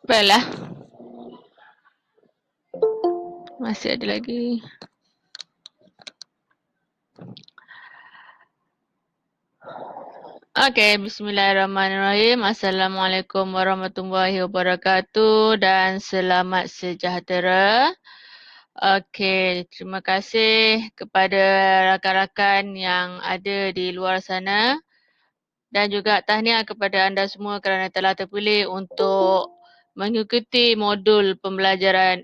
Baiklah, masih ada lagi. Okey, bismillahirrahmanirrahim. Assalamualaikum warahmatullahi wabarakatuh dan selamat sejahtera. Okey, terima kasih kepada rakan-rakan yang ada di luar sana dan juga tahniah kepada anda semua kerana telah terpilih untuk mengikuti modul pembelajaran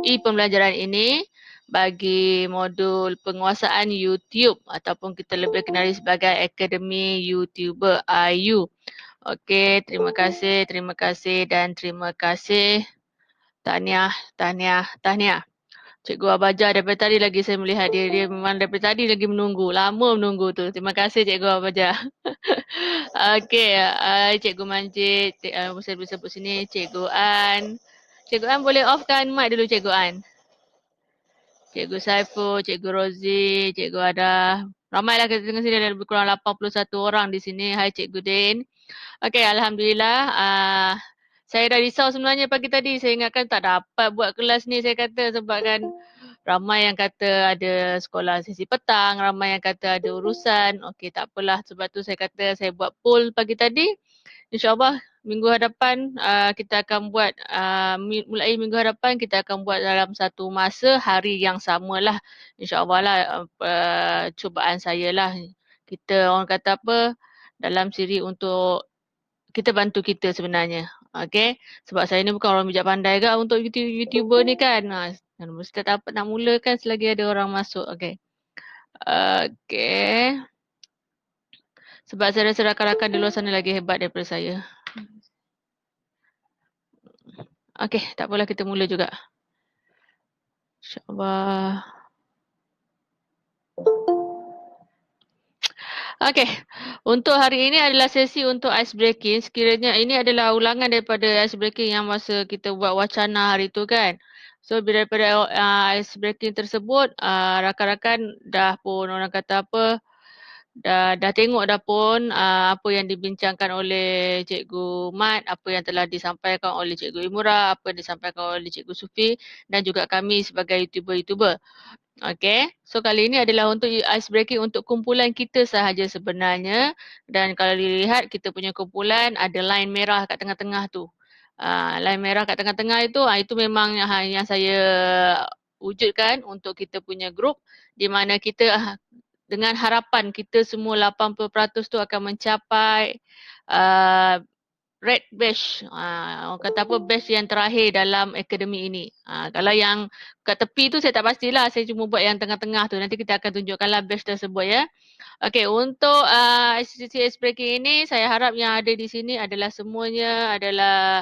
e-pembelajaran ini bagi modul penguasaan YouTube ataupun kita lebih kenali sebagai Akademi YouTuber IU. Okey, terima kasih dan terima kasih. Tahniah, tahniah, tahniah. Cikgu Abaja daripada tadi lagi saya melihat dia. Dia memang daripada tadi lagi menunggu. Lama menunggu tu. Terima kasih Cikgu Abaja. Okey, Cikgu Manjid, saya boleh sebut sini Cikgu An. Cikgu An boleh offkan mic dulu Cikgu An. Cikgu Saiful, Cikgu Rozi, Cikgu Ada. Ramailah kita tengah sini, ada lebih kurang 81 orang di sini. Hai Cikgu Din. Okey, Alhamdulillah. Saya dah risau sebenarnya pagi tadi. Saya ingatkan tak dapat buat kelas ni saya kata sebab kan ramai yang kata ada sekolah sesi petang, ramai yang kata ada urusan. Okey, tak apalah. Sebab tu saya kata saya buat poll pagi tadi. InsyaAllah minggu hadapan kita akan buat, mulai minggu hadapan kita akan buat dalam satu masa hari yang samalah. InsyaAllah lah cubaan saya lah. Kita orang kata apa, dalam siri untuk kita bantu kita sebenarnya. Okey. Sebab saya ni bukan orang bijak pandai ke untuk YouTuber ni kan. Mesti tak dapat nak mulakan selagi ada orang masuk. Okey. Okey. Sebab saya rasa rakan-rakan di luar sana lagi hebat daripada saya. Okey, tak apalah kita mula juga. InsyaAllah. Okey, untuk hari ini adalah sesi untuk ice breaking. Sekiranya ini adalah ulangan daripada ice breaking yang masa kita buat wacana hari tu kan. So, daripada ice breaking tersebut, rakan-rakan dah pun orang kata apa, dah tengok dah pun apa yang dibincangkan oleh Cikgu Mat, apa yang telah disampaikan oleh Cikgu Imura, apa yang disampaikan oleh Cikgu Sufi dan juga kami sebagai YouTuber-YouTuber. Okey, so kali ini adalah untuk ice breaking untuk kumpulan kita sahaja sebenarnya. Dan kalau dilihat kita punya kumpulan ada line merah kat tengah-tengah tu. Line merah kat tengah-tengah itu memang yang saya wujudkan untuk kita punya grup di mana kita dengan harapan kita semua 80% tu akan mencapai uh, red badge. Orang kata apa, badge yang terakhir dalam akademi ini. Kalau yang kat tepi tu saya tak pastilah. Saya cuma buat yang tengah-tengah tu. Nanti kita akan tunjukkanlah badge tersebut ya. Okey, untuk SCCS breaking ini saya harap yang ada di sini adalah semuanya adalah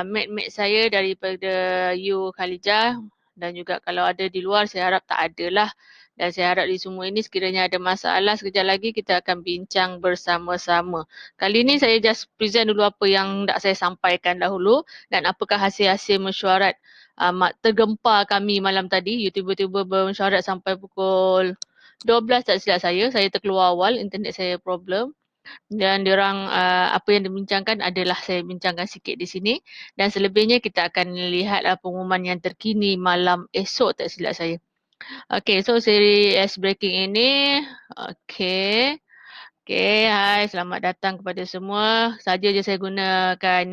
mate-mate saya daripada U Khalijah dan juga kalau ada di luar saya harap tak ada lah. Dan saya harap di semua ini sekiranya ada masalah sekejap lagi kita akan bincang bersama-sama. Kali ini saya just present dulu apa yang nak saya sampaikan dahulu dan apakah hasil-hasil mesyuarat tergempar kami malam tadi. YouTuber-YouTuber bermesyuarat sampai pukul 12 tak silap saya. Saya terkeluar awal, internet saya problem. Dan diorang apa yang dibincangkan adalah saya bincangkan sikit di sini. Dan selebihnya kita akan lihat pengumuman yang terkini malam esok tak silap saya. Okay, so siri ice breaking ini. Okay. Okay, hai, selamat datang kepada semua. Saja je saya gunakan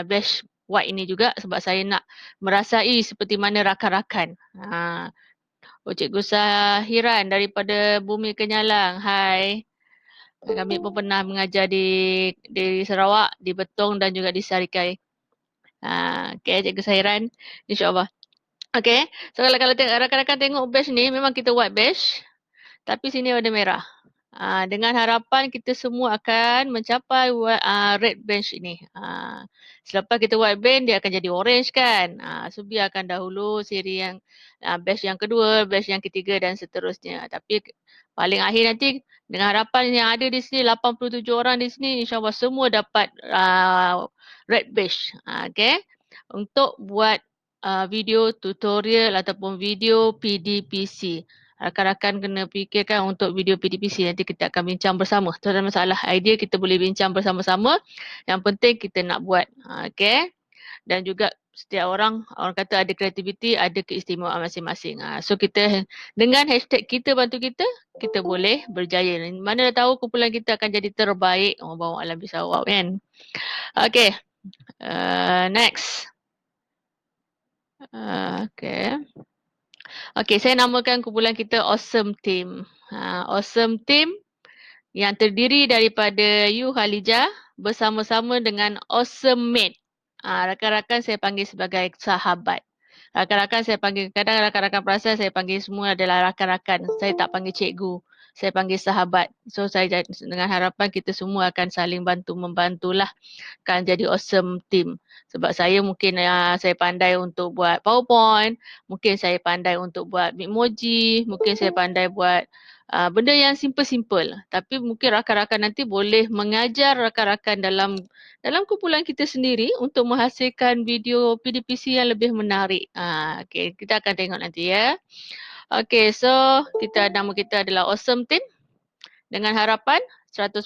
badge white ini juga sebab saya nak merasai seperti mana rakan-rakan. Cikgu Sahiran daripada Bumi Kenyalang. Hai. Kami pun pernah mengajar di Sarawak, di Betong dan juga di Sarikai. Okay, Cikgu Sahiran. InsyaAllah. Okay, so kalau rakan-rakan tengok badge ni, memang kita white badge. Tapi sini warna merah. Dengan harapan kita semua akan mencapai red bench ini. Selepas kita white band, dia akan jadi orange kan. So biarkan dahulu siri yang batch yang kedua, batch yang ketiga dan seterusnya. Tapi paling akhir nanti dengan harapan yang ada di sini 87 orang di sini insyaAllah semua dapat red badge. Okay. Untuk buat video tutorial ataupun video PDPC. Rakan-rakan kena fikirkan untuk video PDPC. Nanti kita akan bincang bersama. Tu ada masalah idea, kita boleh bincang bersama-sama. Yang penting kita nak buat. Okay. Dan juga setiap orang kata ada kreativiti, ada keistimewaan masing-masing. So kita dengan hashtag kita bantu kita boleh berjaya. Mana dah tahu kumpulan kita akan jadi terbaik. Orang bawa alam bisa wow kan. Okay. Next. Okay. Okay, saya namakan kumpulan kita Awesome Team. Awesome Team yang terdiri daripada you Khalija bersama-sama dengan Awesome Mate. Rakan-rakan saya panggil sebagai sahabat. Rakan-rakan saya panggil, kadang rakan-rakan perasan saya panggil semua adalah rakan-rakan. Saya tak panggil cikgu. Saya panggil sahabat. So saya dengan harapan kita semua akan saling bantu-membantulah kan jadi awesome team. Sebab saya mungkin saya pandai untuk buat PowerPoint, mungkin saya pandai untuk buat Bitmoji, mungkin saya pandai buat benda yang simple-simple. Tapi mungkin rakan-rakan nanti boleh mengajar rakan-rakan dalam kumpulan kita sendiri untuk menghasilkan video PDPC yang lebih menarik. Okay, kita akan tengok nanti ya. Okay, so nama kita adalah Awesome Team dengan harapan 100%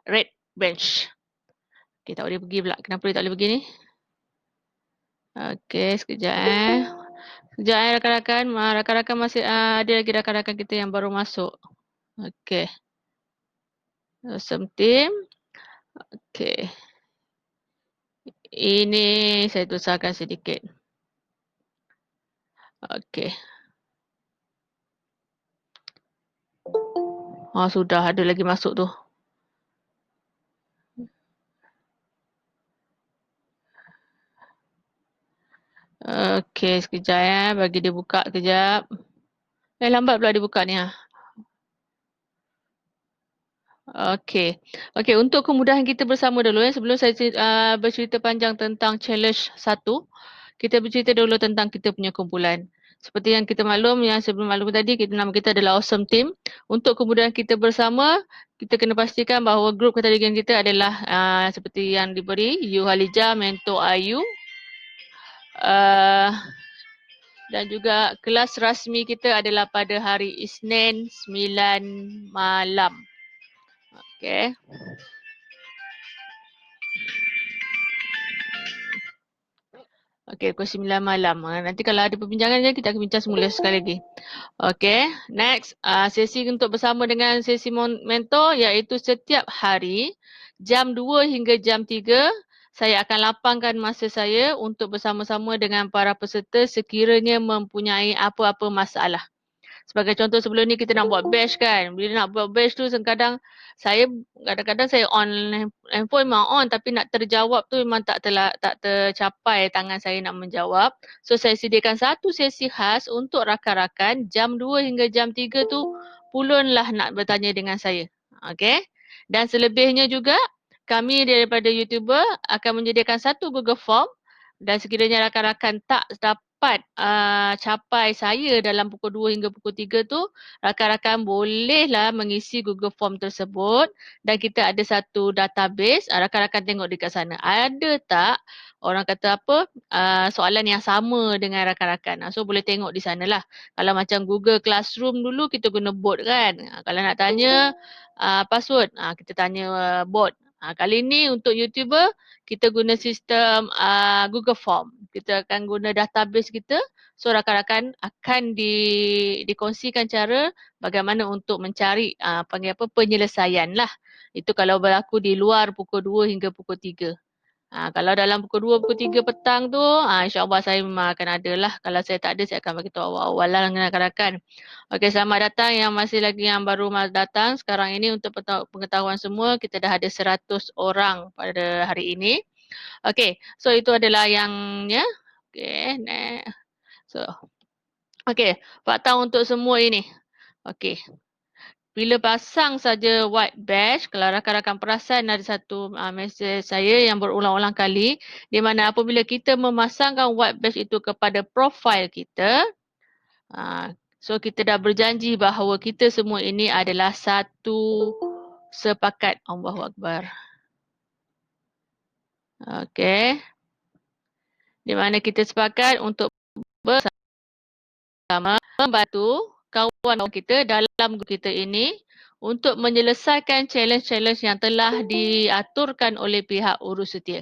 red bench. Okay, tak boleh pergi pula. Kenapa dia tak boleh pergi ni? Okay, sekejap Sekejap rakan-rakan. Rakan-rakan masih ada lagi rakan-rakan kita yang baru masuk. Okay. Awesome team. Okay. Ini saya tuliskan sedikit. Okay. Sudah ada lagi masuk tu. Okay, sekejap bagi dia buka kejap. Lambat pula dia buka ni Okay. Okay, untuk kemudahan kita bersama dulu sebelum saya bercerita panjang tentang challenge 1, kita bercerita dulu tentang kita punya kumpulan. Seperti yang kita maklum, yang sebelum maklum tadi, nama kita adalah Awesome Team. Untuk kemudahan kita bersama, kita kena pastikan bahawa grup ketarikan kita adalah seperti yang diberi, You Halija, Mentor Ayu. Dan juga kelas rasmi kita adalah pada hari Isnin 9 malam. Okay. Okay, pukul 9 malam. Nanti kalau ada perbincangan kita akan bincang semula sekali lagi. Okay, next. Sesi untuk bersama dengan sesi mentor iaitu setiap hari jam 2 hingga jam 3 saya akan lapangkan masa saya untuk bersama-sama dengan para peserta sekiranya mempunyai apa-apa masalah. Sebagai contoh sebelum ni kita nak buat batch kan. Bila nak buat batch tu kadang-kadang saya on handphone memang on tapi nak terjawab tu memang tak tercapai tangan saya nak menjawab. So saya sediakan satu sesi khas untuk rakan-rakan jam 2 hingga jam 3 tu pulunlah nak bertanya dengan saya. Okay. Dan selebihnya juga kami daripada YouTuber akan menyediakan satu Google Form dan sekiranya rakan-rakan tak dapat capai saya dalam pukul 2 hingga pukul 3 tu, rakan-rakan bolehlah mengisi Google Form tersebut dan kita ada satu database, rakan-rakan tengok dekat sana. Ada tak orang kata apa, soalan yang sama dengan rakan-rakan. So boleh tengok di sana lah. Kalau macam Google Classroom dulu kita guna bot kan. Kalau nak tanya password, kita tanya bot. Kali ni untuk YouTuber, kita guna sistem Google Form. Kita akan guna database kita. So rakan-rakan akan dikongsikan cara bagaimana untuk mencari penyelesaian lah. Itu kalau berlaku di luar pukul 2 hingga pukul 3. Kalau dalam pukul 2, pukul 3 petang tu, insyaAllah saya memang akan ada lah. Kalau saya tak ada, saya akan bagi tahu awal-awal lah dengan rakan-rakan. Okey, selamat datang yang masih lagi yang baru datang. Sekarang ini untuk pengetahuan semua, kita dah ada 100 orang pada hari ini. Okey, so itu adalah yang ya. Okey, next. So, okey, fakta untuk semua ini. Okey. Bila pasang saja white badge, kalau rakan-rakan perasan ada satu mesej saya yang berulang-ulang kali, di mana apabila kita memasangkan white badge itu kepada profil kita, so kita dah berjanji bahawa kita semua ini adalah satu sepakat. Allahu Akbar. Okey. Di mana kita sepakat untuk bersama membantu kawan kita dalam grup kita ini untuk menyelesaikan challenge-challenge yang telah diaturkan oleh pihak urus setia.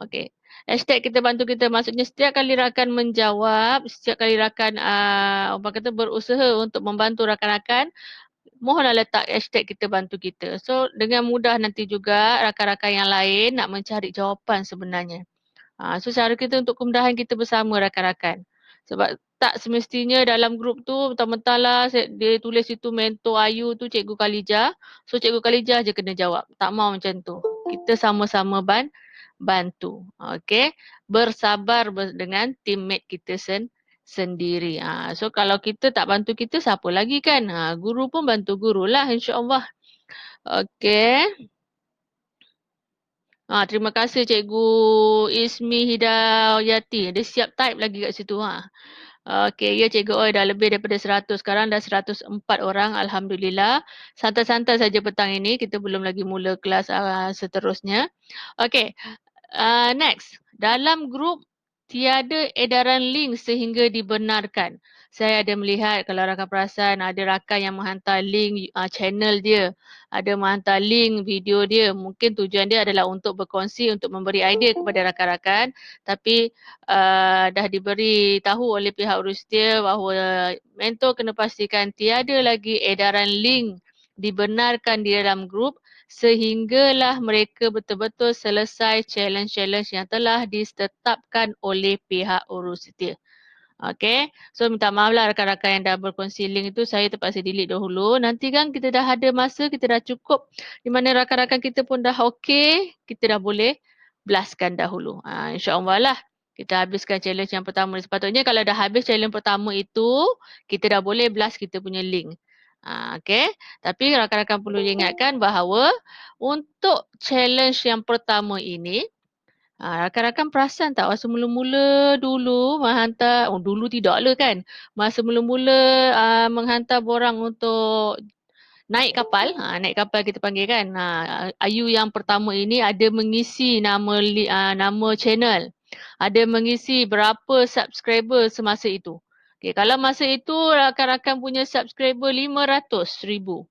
Okey. Hashtag kita bantu kita maksudnya setiap kali rakan menjawab, setiap kali rakan orang kata berusaha untuk membantu rakan-rakan, mohonlah letak hashtag kita bantu kita. So dengan mudah nanti juga rakan-rakan yang lain nak mencari jawapan sebenarnya. So cara kita untuk kemudahan kita bersama rakan-rakan. Sebab tak semestinya dalam grup tu mentang-mentang lah dia tulis itu mentor Ayu tu Cikgu Khalijah. So Cikgu Khalijah je kena jawab. Tak mau macam tu. Kita sama-sama bantu. Okey. Bersabar dengan teammate kita sendiri. So kalau kita tak bantu kita siapa lagi kan? Guru pun bantu guru lah insya-Allah. Okey. Terima kasih Cikgu Ismi Hidayati. Dia siap type lagi kat situ. Okey, ya Cikgu Oi dah lebih daripada 100. Sekarang dah 104 orang. Alhamdulillah. Santai-santai saja petang ini. Kita belum lagi mula kelas seterusnya. Okey, next. Dalam grup tiada edaran link sehingga dibenarkan. Saya ada melihat kalau rakan perasan ada rakan yang menghantar link channel dia, ada menghantar link video dia. Mungkin tujuan dia adalah untuk berkongsi, untuk memberi idea kepada rakan-rakan. Tapi dah diberi tahu oleh pihak urus dia bahawa mentor kena pastikan tiada lagi edaran link dibenarkan di dalam grup sehinggalah mereka betul-betul selesai challenge-challenge yang telah ditetapkan oleh pihak urus setia. Okey, so minta maaf lah rakan-rakan yang dah berkongsi link itu, saya terpaksa delete dahulu. Nanti kan kita dah ada masa, kita dah cukup di mana rakan-rakan kita pun dah okey, kita dah boleh blastkan dahulu. InsyaAllah lah kita habiskan challenge yang pertama. Sepatutnya kalau dah habis challenge pertama itu, kita dah boleh blast kita punya link. Okey, tapi rakan-rakan perlu ingatkan bahawa untuk challenge yang pertama ini, rakan-rakan perasan tak masa mula-mula dulu menghantar, dulu tidaklah kan. Masa mula-mula menghantar borang untuk naik kapal kita panggil kan. Ayu yang pertama ini ada mengisi nama channel. Ada mengisi berapa subscriber semasa itu. Okay, kalau masa itu rakan-rakan punya subscriber 500,000.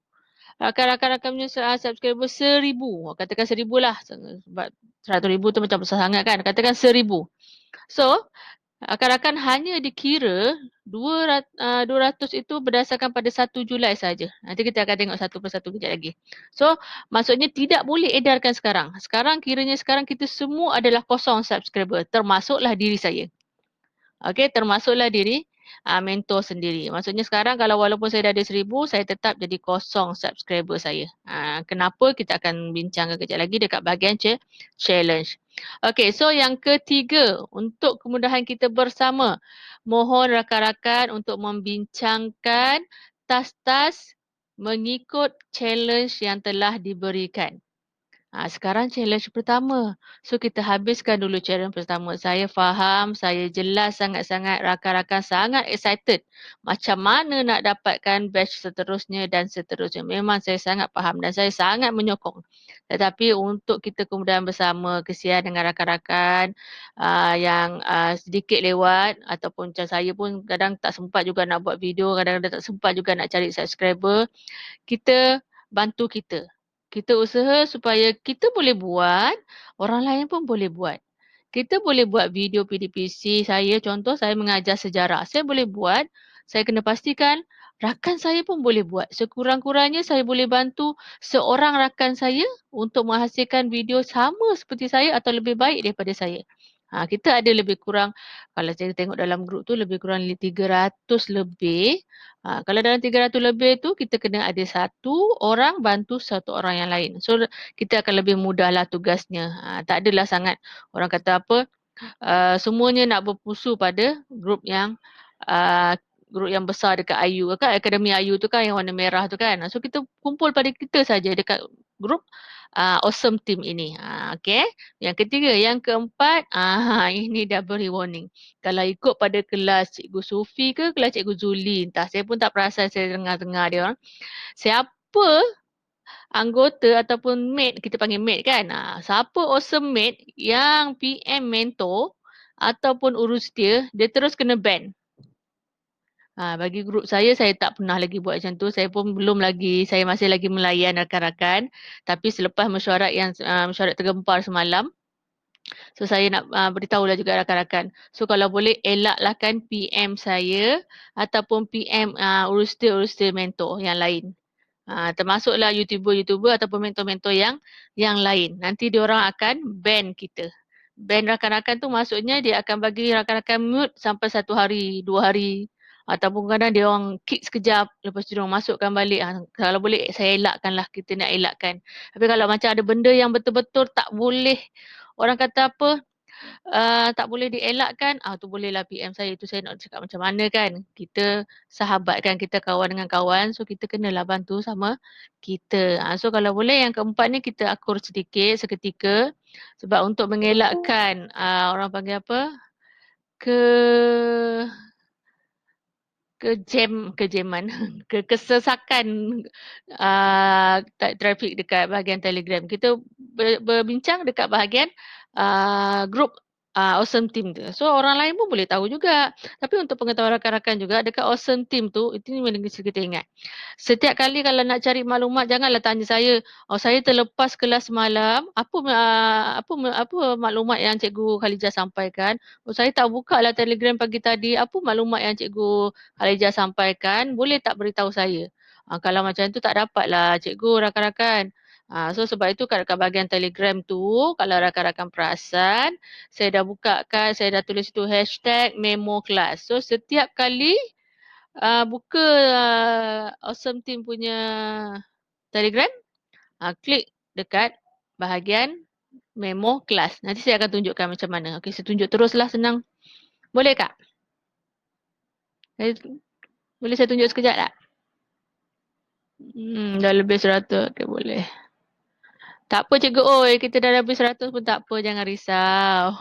Rakan-rakan punya subscriber 1,000. Katakan 1,000 lah. Sebab 100,000 tu macam besar sangat kan. Katakan 1,000. So, rakan-rakan hanya dikira 200 itu berdasarkan pada 1 Julai saja. Nanti kita akan tengok satu persatu kejap lagi. So, maksudnya tidak boleh edarkan sekarang. Sekarang kita semua adalah kosong subscriber. Termasuklah diri saya. Okey, termasuklah diri mentor sendiri. Maksudnya sekarang kalau walaupun saya dah ada 1,000, saya tetap jadi kosong subscriber saya. Kenapa? Kita akan bincangkan kejap lagi dekat bahagian challenge. Okey, so yang ketiga, untuk kemudahan kita bersama, mohon rakan-rakan untuk membincangkan tas-tas mengikut challenge yang telah diberikan. Sekarang challenge pertama. So kita habiskan dulu challenge pertama. Saya faham, saya jelas sangat-sangat, rakan-rakan sangat excited. Macam mana nak dapatkan batch seterusnya dan seterusnya. Memang saya sangat faham dan saya sangat menyokong. Tetapi untuk kita kemudahan bersama, kesian dengan rakan-rakan yang sedikit lewat ataupun macam saya pun kadang tak sempat juga nak buat video, kadang-kadang tak sempat juga nak cari subscriber. Kita bantu kita. Kita usaha supaya kita boleh buat, orang lain pun boleh buat. Kita boleh buat video PDPC, saya contoh saya mengajar sejarah. Saya boleh buat, saya kena pastikan rakan saya pun boleh buat. Sekurang-kurangnya saya boleh bantu seorang rakan saya untuk menghasilkan video sama seperti saya atau lebih baik daripada saya. Kita ada lebih kurang, kalau saya tengok dalam grup tu lebih kurang 300 lebih. Kalau dalam 300 lebih tu kita kena ada satu orang bantu satu orang yang lain. So kita akan lebih mudahlah tugasnya. Tak adalah sangat orang kata apa, semuanya nak berpusu pada uh, grup yang besar dekat IU kan, Akademi IU tu kan yang warna merah tu kan. So kita kumpul pada kita saja dekat grup awesome team ini. Okay. Yang ketiga, yang keempat, ini dah beri warning. Kalau ikut pada kelas Cikgu Sufi ke kelas Cikgu Zuli, entah saya pun tak perasan, saya dengar-dengar dia orang. Siapa anggota ataupun mate, kita panggil mate kan. Siapa awesome mate yang PM mentor ataupun urus dia terus kena ban. Bagi grup saya tak pernah lagi buat macam tu. Saya pun belum lagi, saya masih lagi melayan rakan-rakan. Tapi selepas mesyuarat tergempar semalam, so saya nak beritahulah juga rakan-rakan. So kalau boleh elakkan PM saya ataupun PM urustil-urustil mentor yang lain. Termasuklah YouTuber-YouTuber ataupun mentor-mentor yang lain. Nanti diorang akan ban kita. Ban rakan-rakan tu maksudnya dia akan bagi rakan-rakan mute sampai 1 hari, 2 hari. Ataupun kadang dia orang kick sekejap, lepas tu dia orang masukkan balik. Kalau boleh saya elakkan lah, kita nak elakkan. Tapi kalau macam ada benda yang betul-betul tak boleh, orang kata apa, tak boleh dielakkan, tu bolehlah PM saya. Itu saya nak cakap macam mana kan. Kita sahabat kan, kita kawan dengan kawan. So kita kenalah bantu sama kita. So kalau boleh yang keempat ni kita akur sedikit seketika. Sebab untuk mengelakkan orang panggil apa, ke kejaman, kesesakan trafik dekat bahagian Telegram. Kita berbincang dekat bahagian grup Awesome Team tu. So orang lain pun boleh tahu juga. Tapi untuk pengetahuan rakan-rakan juga dekat Awesome Team tu, itu ni mesti kita ingat. Setiap kali kalau nak cari maklumat, janganlah tanya saya, saya terlepas kelas malam, apa maklumat yang Cikgu Khalijah sampaikan? Saya tak buka lah Telegram pagi tadi, apa maklumat yang Cikgu Khalijah sampaikan? Boleh tak beritahu saya? Kalau macam tu tak dapatlah Cikgu, rakan-rakan. So sebab itu kat bahagian Telegram tu, kalau rakan-rakan perasan, saya dah bukakan, saya dah tulis tu hashtag memo kelas. So setiap kali buka Awesome Team punya Telegram, klik dekat bahagian memo kelas. Nanti saya akan tunjukkan macam mana. Okey, saya tunjuk teruslah, senang. Boleh Kak? Boleh saya tunjuk sekejap tak? Dah lebih 100. Okey, boleh. Tak apa Cikgu Oi, kita dah lebih 100 pun tak apa, jangan risau.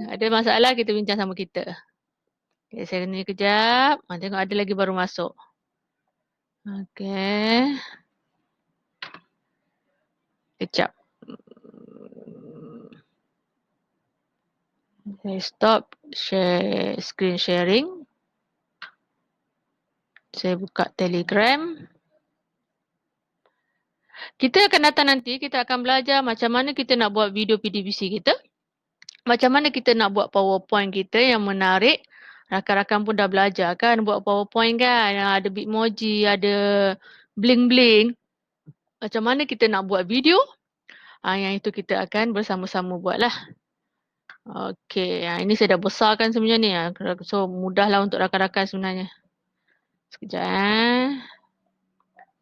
Ada masalah kita bincang sama kita. Okay, saya ni kejap. Tengok ada lagi baru masuk. Okey. Kejap. Saya stop screen sharing. Saya buka Telegram. Kita akan datang nanti, kita akan belajar macam mana kita nak buat video PDPC kita. Macam mana kita nak buat PowerPoint kita yang menarik. Rakan-rakan pun dah belajar kan buat PowerPoint kan. Ada Bitmoji, ada bling-bling. Macam mana kita nak buat video. Yang itu kita akan bersama-sama buat lah. Okey, ini saya dah besarkan sebenarnya ni. So mudahlah untuk rakan-rakan sebenarnya. Sekejap.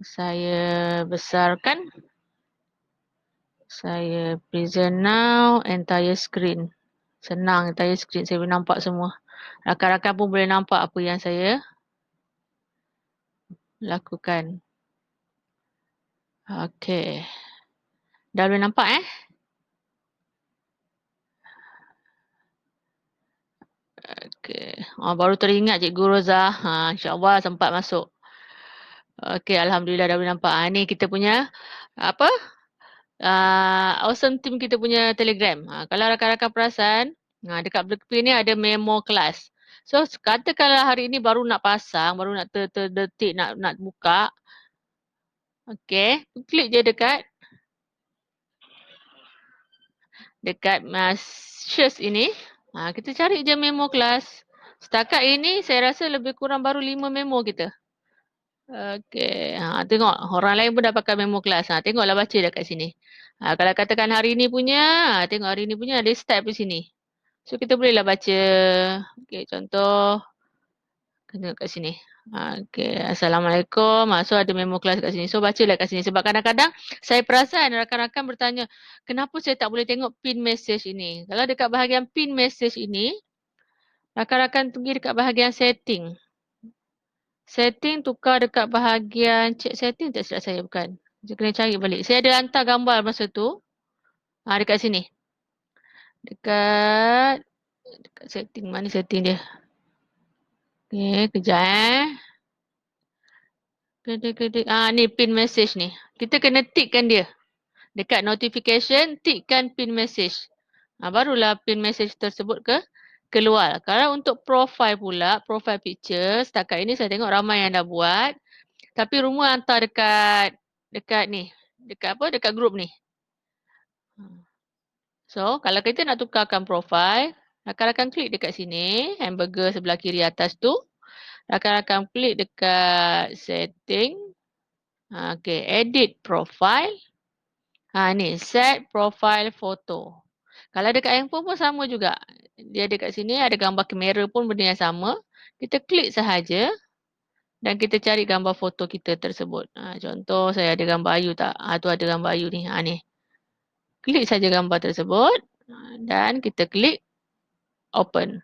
Saya besarkan. Saya present now, entire screen. Senang, entire screen. Saya boleh nampak semua. Rakan-rakan pun boleh nampak apa yang saya lakukan. Okey. Dah boleh nampak Okey. Baru teringat Cikgu Roza. InsyaAllah sempat masuk. Okey, Alhamdulillah dah boleh nampak. Ni kita punya apa? Awesome Team kita punya Telegram. Kalau rakan-rakan perasan, dekat Blackpink ni ada memo kelas. So, katakanlah hari ini baru nak pasang, baru nak terdetik nak buka. Okey, klik je dekat shares ini. Kita cari je memo kelas. Setakat ini saya rasa lebih kurang baru 5 memo kita. Okey, tengok orang lain pun dah pakai memo kelas. Tengoklah baca dekat sini. Kalau katakan hari ni punya, tengok hari ni punya ada start di sini. So kita bolehlah baca. Okey, contoh kena kat sini. Okey, Assalamualaikum. So ada memo kelas kat sini. So bacalah kat sini sebab kadang-kadang saya perasan rakan-rakan bertanya, kenapa saya tak boleh tengok pin message ini? Kalau dekat bahagian pin message ini, rakan-rakan pergi dekat bahagian setting. Setting tukar dekat bahagian check setting tak silap saya bukan. Saya kena cari balik. Saya ada hantar gambar masa tu. Dekat sini. Dekat setting. Mana setting dia? Okay, kejap ni pin message ni. Kita kena tickkan dia. Dekat notification, tickkan pin message. Barulah pin message tersebut keluar. Kalau untuk profile pula, profile picture, setakat ini saya tengok ramai yang dah buat. Tapi rumah hantar dekat ni. Dekat apa? Dekat grup ni. So, kalau kita nak tukarkan profile, rakan-rakan klik dekat sini, hamburger sebelah kiri atas tu. Rakan-rakan klik dekat setting. Okay, edit profile. Ni, set profile photo. Kalau dekat handphone pun sama juga. Dia dekat sini ada gambar kamera pun benda yang sama. Kita klik sahaja dan kita cari gambar foto kita tersebut. Contoh saya ada gambar Ayu tak? Tu ada gambar Ayu ni. Ni. Klik saja gambar tersebut dan kita klik open.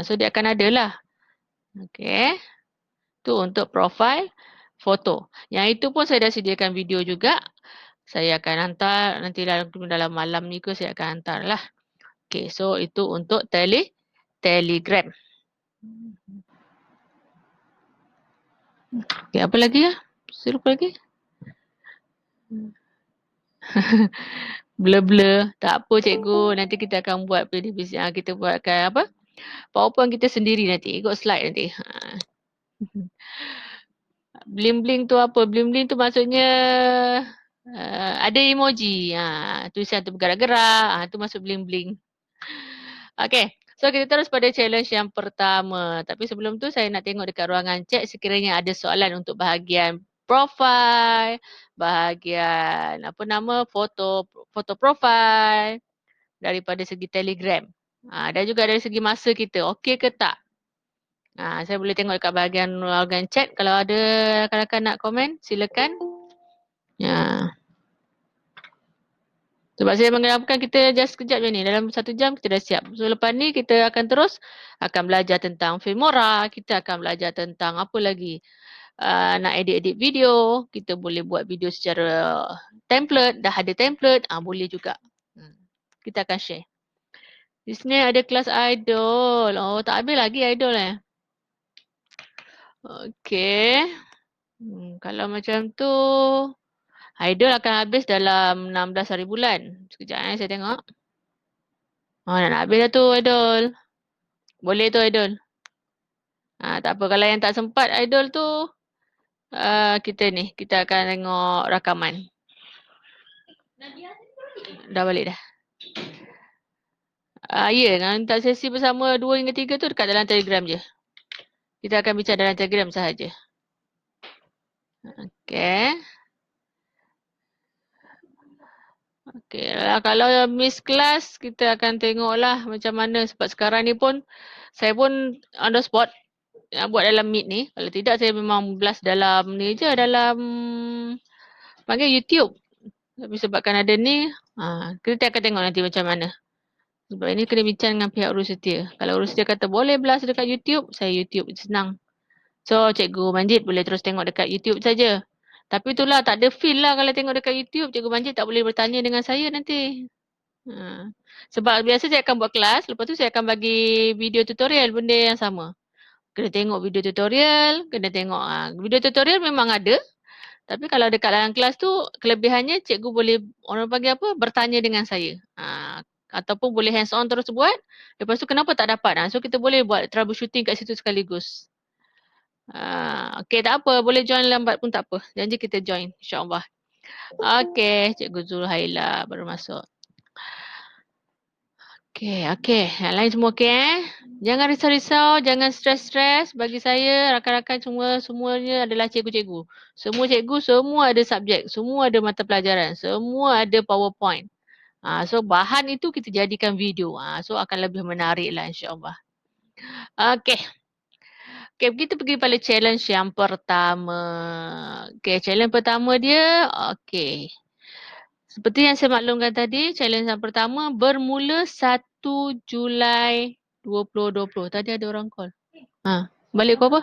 So dia akan ada lah. Okay. Tu untuk profile foto. Yang itu pun saya dah sediakan video juga. Saya akan hantar nanti dalam malam ni ke saya akan hantar lah. Okay, so itu untuk Telegram. Okay, apa lagi ya? Saya lupa lagi. Blur-blur. Tak apa cikgu. Nanti kita akan buat PDPC. Kita buatkan apa? PowerPoint kita sendiri nanti. Ikut slide nanti. Bling-bling tu apa? Bling-bling tu maksudnya ada emoji. Tulisan tu bergerak-gerak. Tu masuk bling-bling. Okay. So kita terus pada challenge yang pertama. Tapi sebelum tu saya nak tengok dekat ruangan chat sekiranya ada soalan untuk bahagian profile, bahagian apa nama foto profile daripada segi Telegram. Dan juga dari segi masa kita. Okey ke tak? Saya boleh tengok dekat bahagian ruangan chat. Kalau ada rakan-rakan nak komen, silakan. Sebab saya mengharapkan kita just sekejap je ni. Dalam 1 jam kita dah siap. So lepas ni kita akan terus akan belajar tentang Filmora. Kita akan belajar tentang apa lagi. Nak edit-edit video. Kita boleh buat video secara template. Dah ada template. Boleh juga. Kita akan share. Di sini ada kelas idol. Oh tak habis lagi idol Okay. Kalau macam tu. Idol akan habis dalam 16 hari bulan. Sekejap saya tengok. Nak habis dah tu idol. Boleh tu idol. Tak apa. Kalau yang tak sempat idol tu. Kita akan tengok rakaman. Dah balik dah. Ya, tak sesi bersama 2 hingga 3 tu dekat dalam Telegram je. Kita akan bicara dalam Telegram sahaja. Okay. Okay, kalau miss kelas, kita akan tengoklah macam mana. Sebab sekarang ni pun, saya pun on the spot buat dalam Meet ni. Kalau tidak, saya memang blast dalam ni je, dalam panggil YouTube. Tapi sebabkan ada ni, kita akan tengok nanti macam mana. Sebab ini kena bincang dengan pihak urus setia. Kalau urus setia kata boleh blast dekat YouTube, saya YouTube senang. So, Cikgu Manjit boleh terus tengok dekat YouTube saja. Tapi itulah, tak ada feel lah kalau tengok dekat YouTube. Cikgu Manjit tak boleh bertanya dengan saya nanti. Sebab biasa saya akan buat kelas, lepas tu saya akan bagi video tutorial benda yang sama. Kena tengok video tutorial, kena tengok. Video tutorial memang ada. Tapi kalau dekat dalam kelas tu, kelebihannya cikgu boleh, orang panggil apa, bertanya dengan saya. Ataupun boleh hands on terus buat. Lepas tu kenapa tak dapat? So kita boleh buat troubleshooting kat situ sekaligus. Okay, tak apa. Boleh join lambat pun tak apa. Janji kita join, insyaAllah. Okay, Cikgu Zulhaila baru masuk. Okay. Yang lain semua Jangan risau-risau, jangan stres-stres. Bagi saya, rakan-rakan semuanya adalah cikgu-cikgu. Semua cikgu, semua ada subjek. Semua ada mata pelajaran. Semua ada PowerPoint. So, bahan itu kita jadikan video. So, akan lebih menarik lah insyaAllah. Okay. Okay, kita pergi pada challenge yang pertama. Okay, challenge pertama dia, okay. Seperti yang saya maklumkan tadi, challenge yang pertama bermula 1 Julai 2020. Tadi ada orang call. Balik pukul apa?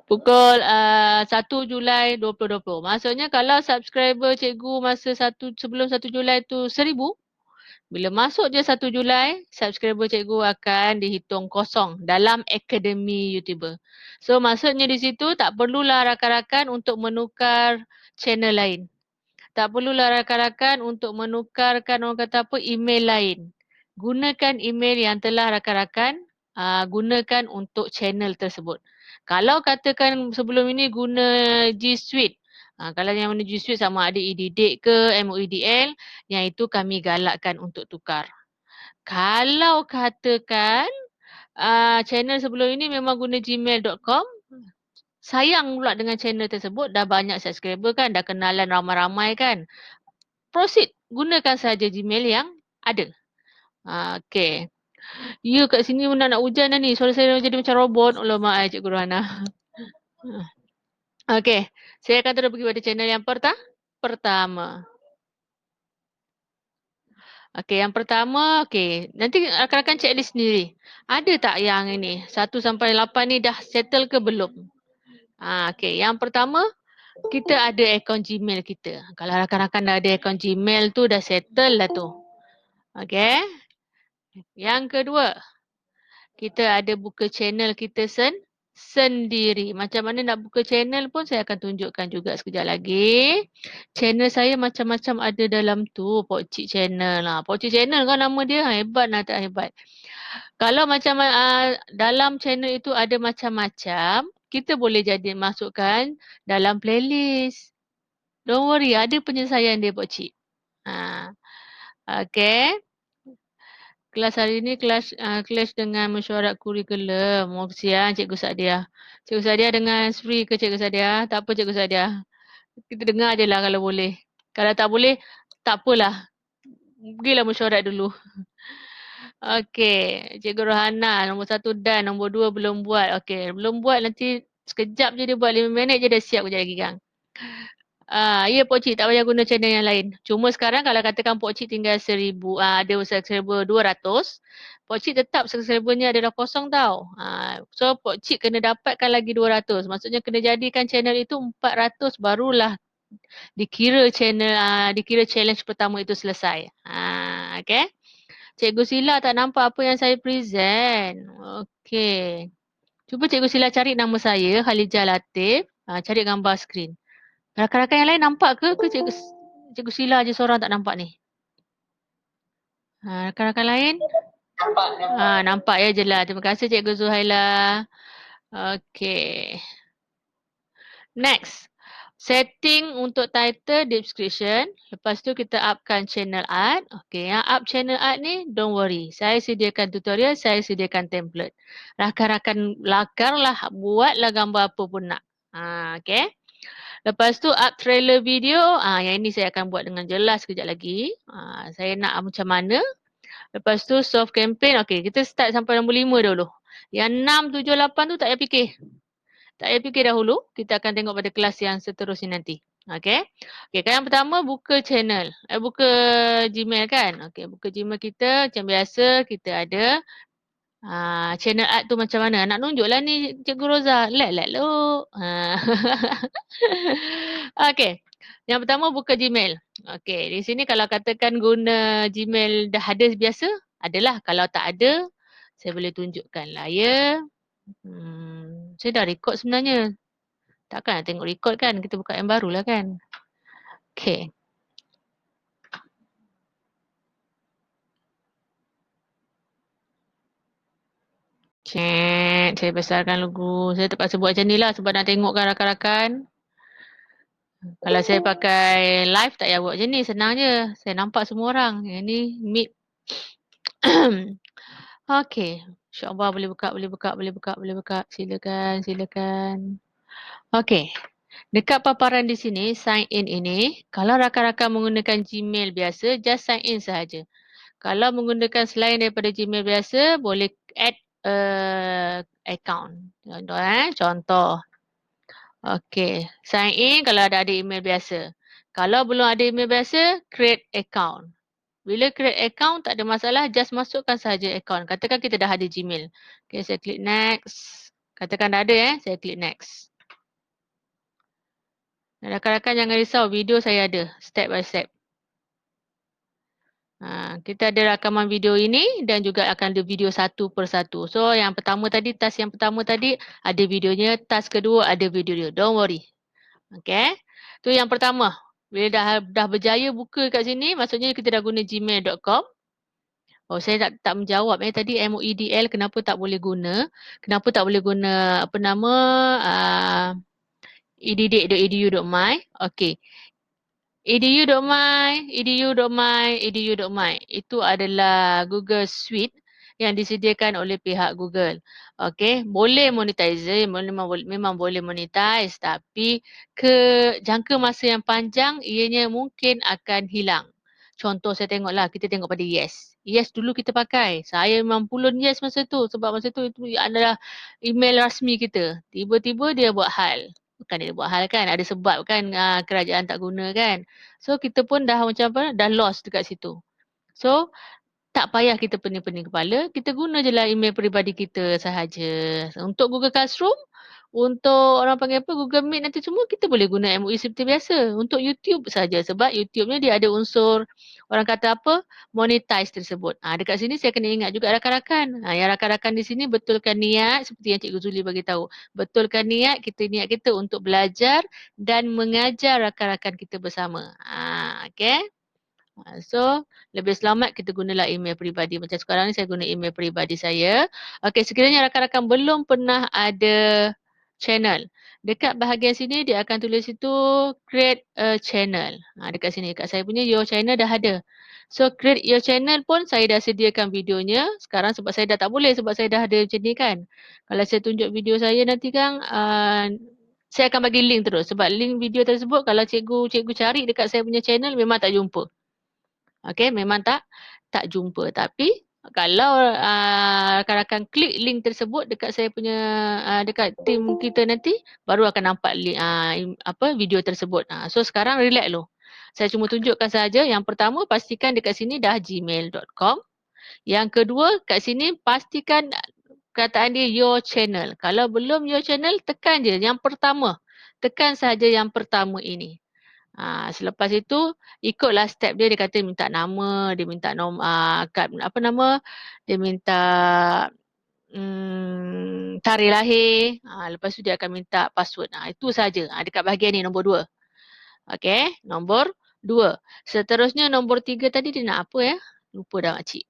Pukul 1 Julai 2020. Maksudnya kalau subscriber cikgu sebelum 1 Julai tu 1,000, bila masuk je 1 Julai, subscriber cikgu akan dihitung kosong dalam Akademi YouTuber. So maksudnya di situ tak perlulah rakan-rakan untuk menukar channel lain. Tak perlulah rakan-rakan untuk menukarkan orang kata apa email lain. Gunakan email yang telah rakan-rakan gunakan untuk channel tersebut. Kalau katakan sebelum ini guna G Suite, kalau yang guna G Suite sama ada eDidik ke MOEDL, yang itu kami galakkan untuk tukar. Kalau katakan channel sebelum ini memang guna gmail.com, sayang pula dengan channel tersebut, dah banyak subscriber kan, dah kenalan ramai-ramai kan. Proceed, gunakan saja Gmail yang ada. Okay. Ya kat sini nak hujan dah ni. Suara saya jadi macam robot. Alamak, Cikgu Rohana. Okay. Saya akan terus pergi pada channel yang pertama. Okay, yang pertama, okay. Nanti rakan-rakan cek list sendiri. Ada tak yang ini? 1 sampai 8 ni dah settle ke belum? Okay, yang pertama, kita ada akaun Gmail kita. Kalau rakan-rakan dah ada akaun Gmail tu, dah settle lah tu. Okay. Yang kedua, kita ada buka channel kita sendiri. Macam mana nak buka channel pun saya akan tunjukkan juga sekejap lagi. Channel saya macam-macam ada dalam tu. Pokcik channel lah. Pokcik channel kan nama dia. Hebat lah tak hebat. Kalau macam dalam channel itu ada macam-macam, kita boleh jadi masukkan dalam playlist. Don't worry, ada penyelesaian dia Pokcik. Okay. Kelas hari ini kelas dengan mesyuarat kurikulum. Oh, kesian Cikgu Sadiah. Cikgu Sadiah dengan Sri ke Cikgu Sadiah? Tak apa Cikgu Sadiah. Kita dengar je lah kalau boleh. Kalau tak boleh, tak apalah. Pergilah mesyuarat dulu. Okey. Cikgu Rohana, nombor 1 dan nombor 2 belum buat. Okey, belum buat nanti sekejap je dia buat 5 minit je dah siap kejap lagi kan. Ya Pokcik tak payah guna channel yang lain. Cuma sekarang kalau katakan Pokcik tinggal 1000, ada subscriber 200, Pokcik tetap subscribernya adalah kosong tau. So Pokcik kena dapatkan lagi 200. Maksudnya kena jadikan channel itu 400 barulah dikira channel dikira challenge pertama itu selesai. Okay. Cikgu Sila tak nampak apa yang saya present. Okay. Cuba Cikgu Sila cari nama saya, Halijah Latif. Cari gambar skrin. Rakan-rakan yang lain nampak ke Cikgu Sila je seorang tak nampak ni? Rakan-rakan lain? Nampak. Nampak ya jelas. Terima kasih Cikgu Zuhaila. Okay. Next. Setting untuk title description. Lepas tu kita upkan channel art. Okay, yang up channel art ni don't worry. Saya sediakan tutorial, saya sediakan template. Rakan-rakan lakarlah, buatlah gambar apa pun nak. Okay. Lepas tu up trailer video, yang ini saya akan buat dengan jelas sekejap lagi. Saya nak macam mana. Lepas tu soft campaign, okey kita start sampai nombor 5 dulu. Yang 6, 7, 8 tu tak payah fikir. Tak payah fikir dahulu, kita akan tengok pada kelas yang seterusnya nanti. Okey. Okey, yang pertama buka channel. Buka Gmail kan. Okey, buka Gmail kita macam biasa kita ada channel art tu macam mana? Nak tunjuklah ni Cikgu Roza. Let look. Okey. Yang pertama buka Gmail. Okey, di sini kalau katakan guna Gmail dah ada biasa, adalah. Kalau tak ada, saya boleh tunjukkan lah ya. Saya dah record sebenarnya. Takkan nak tengok record kan? Kita buka yang baru lah kan? Okey. Saya besarkan logo. Saya terpaksa buat macam ni lah sebab nak tengokkan rakan-rakan. Kalau saya pakai live tak payah buat macam ni. Senang je. Saya nampak semua orang. Yang ni meet. Okey. InsyaAllah boleh buka. Silakan. Okey. Dekat paparan di sini, sign in ini, kalau rakan-rakan menggunakan Gmail biasa, just sign in sahaja. Kalau menggunakan selain daripada Gmail biasa, boleh add account. Contoh. Okey, sign in kalau ada email biasa. Kalau belum ada email biasa, create account. Bila create account, tak ada masalah, just masukkan sahaja account. Katakan kita dah ada Gmail. Okey, saya klik next. Katakan dah ada saya klik next. Rakan-rakan jangan risau, video saya ada, step by step. Kita ada rakaman video ini dan juga akan ada video satu per satu. So, yang pertama tadi, task yang pertama tadi ada videonya, task kedua ada video dia. Don't worry. Okay. Tu yang pertama. Bila dah berjaya buka kat sini, maksudnya kita dah guna gmail.com. Oh, saya tak menjawab tadi MOEDL kenapa tak boleh guna? Kenapa tak boleh guna apa nama edidik.edu.my? Okey. edu.my. Itu adalah Google Suite yang disediakan oleh pihak Google. Okey, boleh monetize, memang boleh monetize, tapi jangka masa yang panjang ianya mungkin akan hilang. Contoh saya tengoklah, kita tengok pada Yes. Yes dulu kita pakai. Saya memang pulun Yes masa tu sebab masa tu itu adalah email rasmi kita. Tiba-tiba dia buat hal. Bukan dia buat hal kan, ada sebab kan kerajaan tak guna kan. So kita pun dah macam apa, dah lost dekat situ. So tak payah kita pening-pening kepala, kita guna je lah email peribadi kita sahaja. Untuk Google Classroom, untuk orang panggil apa, Google Meet nanti semua kita boleh guna MOE seperti biasa. Untuk YouTube saja sebab YouTube ni dia ada unsur orang kata apa, monetize tersebut. Dekat sini saya kena ingat juga rakan-rakan. Yang rakan-rakan di sini betulkan niat seperti yang Cikgu Zuli bagi tahu. Betulkan niat kita untuk belajar dan mengajar rakan-rakan kita bersama. Okay. So, lebih selamat kita gunalah email peribadi. Macam sekarang ni saya guna email peribadi saya. Okey, sekiranya rakan-rakan belum pernah ada channel. Dekat bahagian sini dia akan tulis itu create a channel. Dekat sini, dekat saya punya your channel dah ada. So, create your channel pun saya dah sediakan videonya. Sekarang sebab saya dah tak boleh sebab saya dah ada macam ni kan. Kalau saya tunjuk video saya nanti kan, saya akan bagi link terus. Sebab link video tersebut kalau cikgu cari dekat saya punya channel memang tak jumpa. Okey, memang tak jumpa. Tapi kalau rakan-rakan klik link tersebut dekat saya punya dekat tim kita nanti baru akan nampak link apa video tersebut. So sekarang relax dulu. Saya cuma tunjukkan saja yang pertama pastikan dekat sini dah gmail.com. Yang kedua kat sini pastikan kataan dia your channel. Kalau belum your channel tekan je yang pertama. Tekan saja yang pertama ini. Selepas itu ikutlah step dia, dia kata minta nama, dia minta kad apa nama, dia minta tarikh lahir, lepas tu dia akan minta password. Itu saja. Dekat bahagian ni nombor 2. Okey, nombor 2. Seterusnya nombor 3 tadi dia nak apa ya? Lupa dah makcik.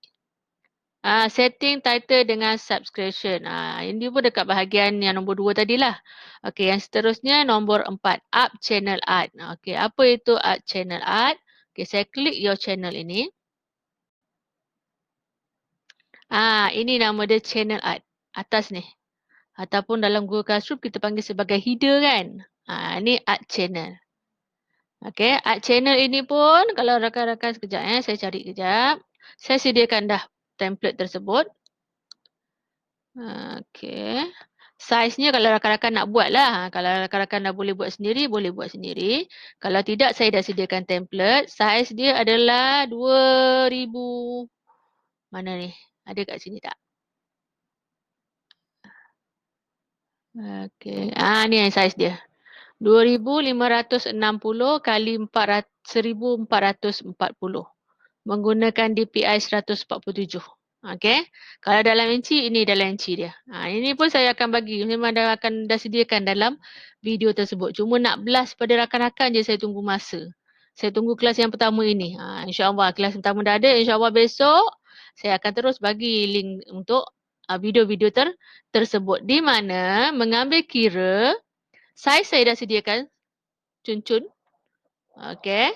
Setting title dengan subscription. Ini pun dekat bahagian yang nombor 2 tadilah. Okey, yang seterusnya nombor 4. Up channel art. Okey, apa itu up channel art? Okey, saya klik your channel ini. Ini nama dia channel art. Atas ni. Ataupun dalam Google Classroom kita panggil sebagai header kan. Ini art channel. Okey, art channel ini pun kalau rakan-rakan sekejap saya cari kejap. Saya sediakan dah template tersebut. Okey. Saiznya kalau rakan-rakan nak buat lah. Kalau rakan-rakan dah boleh buat sendiri, boleh buat sendiri. Kalau tidak, saya dah sediakan template. Saiz dia adalah 2000. Mana ni? Ada kat sini tak? Okey. Ni yang saiz dia. 2560 kali 1440 menggunakan DPI 147. Okey. Kalau dalam inci, ini dalam inci dia. Ini pun saya akan bagi. Memang dah sediakan dalam video tersebut. Cuma nak blast pada rakan-rakan je saya tunggu masa. Saya tunggu kelas yang pertama ini. InsyaAllah kelas pertama dah ada. InsyaAllah besok saya akan terus bagi link untuk video-video tersebut. Di mana mengambil kira saya dah sediakan cun-cun. Okey.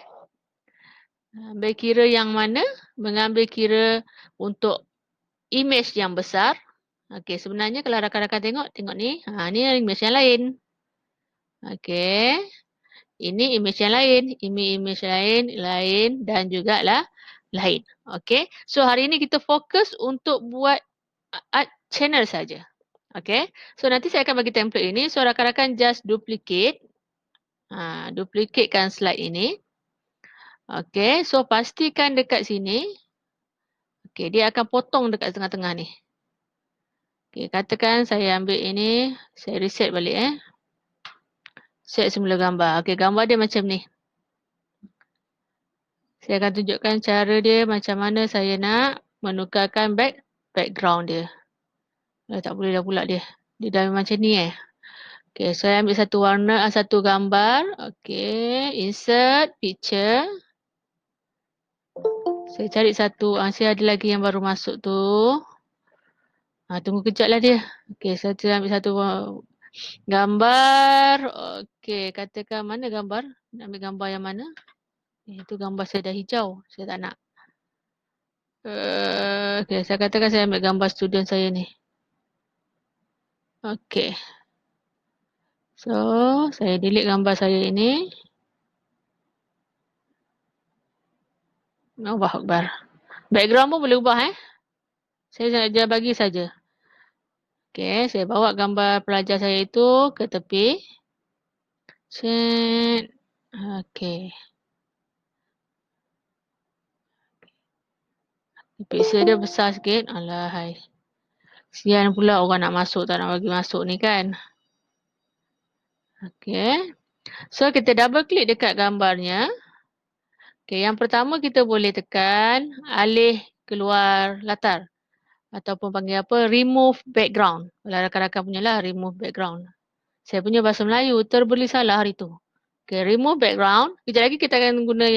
Ambil kira yang mana? Mengambil kira untuk image yang besar. Okey, sebenarnya kalau rakan-rakan tengok ni. Ni image yang lain. Okey. Ini image yang lain. Ini image lain dan juga lah lain. Okey. So hari ini kita fokus untuk buat art channel saja. Okey. So nanti saya akan bagi template ini. So rakan-rakan just duplicate. Duplicatekan slide ini. Okey. So pastikan dekat sini. Okey, dia akan potong dekat tengah-tengah ni. Okey, katakan saya ambil ini, saya reset balik Set semula gambar. Okey, gambar dia macam ni. Saya akan tunjukkan cara dia macam mana saya nak menukarkan background dia. Tak boleh dah pula dia. Dia dah macam ni Okay, saya ambil satu warna, satu gambar. Okay, insert picture. Saya cari satu, saya ada lagi yang baru masuk tu. Tunggu kejap lah dia. Okay, saya ambil satu gambar. Okay, katakan mana gambar? Nak ambil gambar yang mana? Itu gambar saya dah hijau. Saya tak nak. Okay, saya katakan saya ambil gambar student saya ni. Okay. So, saya delete gambar saya ini. Allah Akbar. Background pun boleh ubah Saya saja bagi saja. Okay, saya bawa gambar pelajar saya itu ke tepi. Set. Okay. Pixel dia besar sikit. Alahai. Sian pula orang nak masuk, tak nak bagi masuk ni kan. Okay. So, kita double klik dekat gambarnya. Okay, yang pertama kita boleh tekan alih keluar latar. Ataupun panggil apa? Remove background. Kalau rakan-rakan punya lah, remove background. Saya punya bahasa Melayu, terbeli salah hari tu. Okay, remove background. Kejap lagi kita akan guna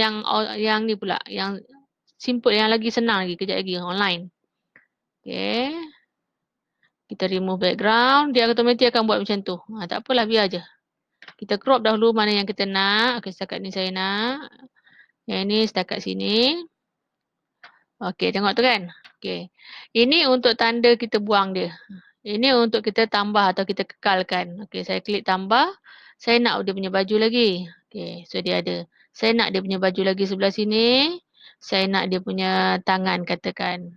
yang ni pula. Yang simple, yang lagi senang lagi. Kejap lagi, online. Okay. Kita remove background. Dia automatik akan buat macam tu. Tak apalah, biar je. Kita crop dahulu mana yang kita nak. Okay, setakat ni saya nak. Yang ni setakat sini. Okay, tengok tu kan. Okay. Ini untuk tanda kita buang dia. Ini untuk kita tambah atau kita kekalkan. Okay, saya klik tambah. Saya nak dia punya baju lagi. Okay, so dia ada. Saya nak dia punya baju lagi sebelah sini. Saya nak dia punya tangan katakan.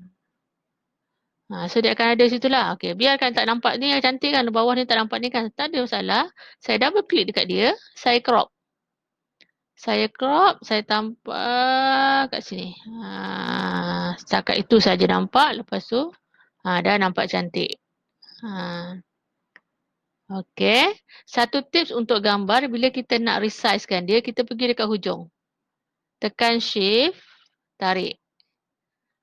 So dia akan ada situ lah. Okay, biarkan tak nampak ni yang cantik kan. Bawah ni tak nampak ni kan. Tak ada masalah. Saya double klik dekat dia. Saya crop. Saya crop. Saya tampak kat sini. Setakat itu saja nampak. Lepas tu dah nampak cantik. Okay. Satu tips untuk gambar, bila kita nak resizekan dia, kita pergi dekat hujung. Tekan shift, tarik.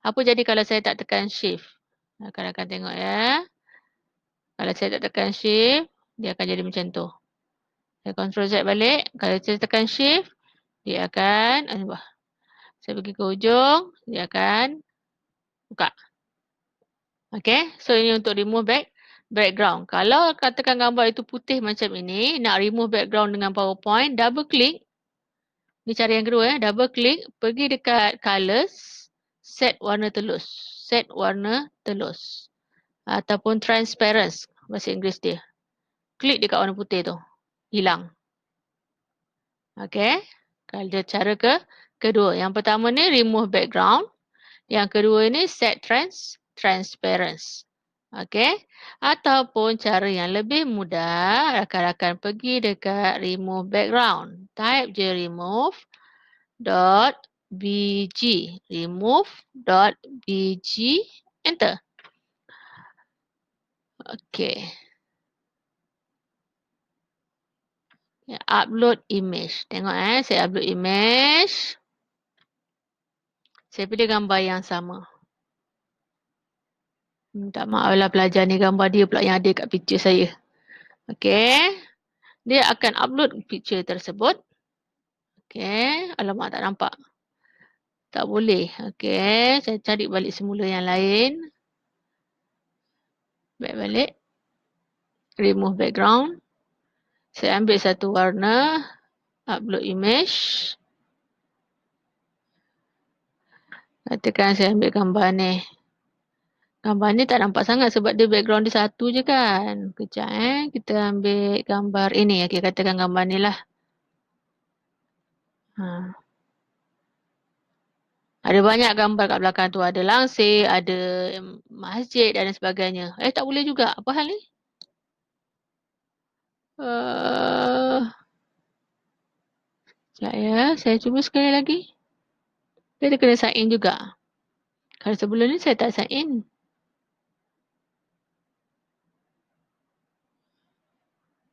Apa jadi kalau saya tak tekan shift? Rakan-rakan tengok ya. Kalau saya tak tekan shift, dia akan jadi macam tu. Saya Ctrl Z balik. Kalau saya tekan shift, dia akan, saya pergi ke hujung, dia akan buka. Okay, so ini untuk remove background. Kalau katakan gambar itu putih macam ini, nak remove background dengan PowerPoint, double click. Ni cara yang kedua double click, pergi dekat colors, set warna telus. Set warna telus. Ataupun transparent, bahasa Inggeris dia. Klik dekat warna putih tu. Hilang. Okay. Kalau dia cara kedua. Yang pertama ni remove background. Yang kedua ni set transparent. Okay. Ataupun cara yang lebih mudah, rakan-rakan pergi dekat remove background. Type je remove .bg. Remove .bg. Enter. Okay. Upload image. Tengok saya upload image. Saya pilih gambar yang sama. Minta maaf lah pelajar ni, gambar dia pula yang ada kat picture saya. Okay. Dia akan upload picture tersebut. Okay. Alamak, tak nampak. Tak boleh. Okay. Saya cari balik semula yang lain. Back balik. Remove background. Saya ambil satu warna. Upload image. Katakan saya ambil gambar ni. Gambar ni tak nampak sangat sebab dia background dia satu je kan. Kejap kita ambil gambar ini. Okay, katakan gambar ni lah. Ada banyak gambar kat belakang tu. Ada langsir, ada masjid dan sebagainya. Tak boleh juga. Apa hal ni? Sekejap ya. Saya cuba sekali lagi. Dia kena sign in juga. Kalau sebelum ni saya tak sign in.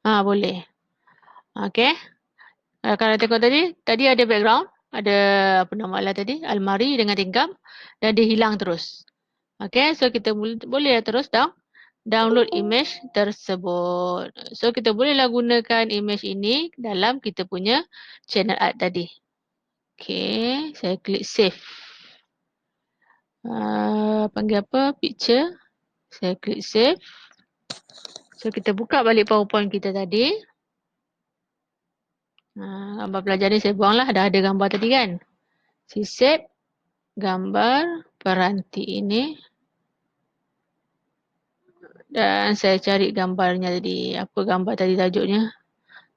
Boleh. Okay. Kalau tengok tadi ada background. Ada apa nama Allah tadi? Almari dengan tingkap. Dan dia hilang terus. Okay. So kita boleh terus down. download image tersebut. So kita bolehlah gunakan image ini dalam kita punya channel art tadi. Okay, saya klik save. Panggil apa? Picture. Saya klik save. So kita buka balik PowerPoint kita tadi. Gambar pelajar ni saya buanglah, dah ada gambar tadi kan. Saya save gambar peranti ini. Dan saya cari gambarnya tadi. Apa gambar tadi tajuknya?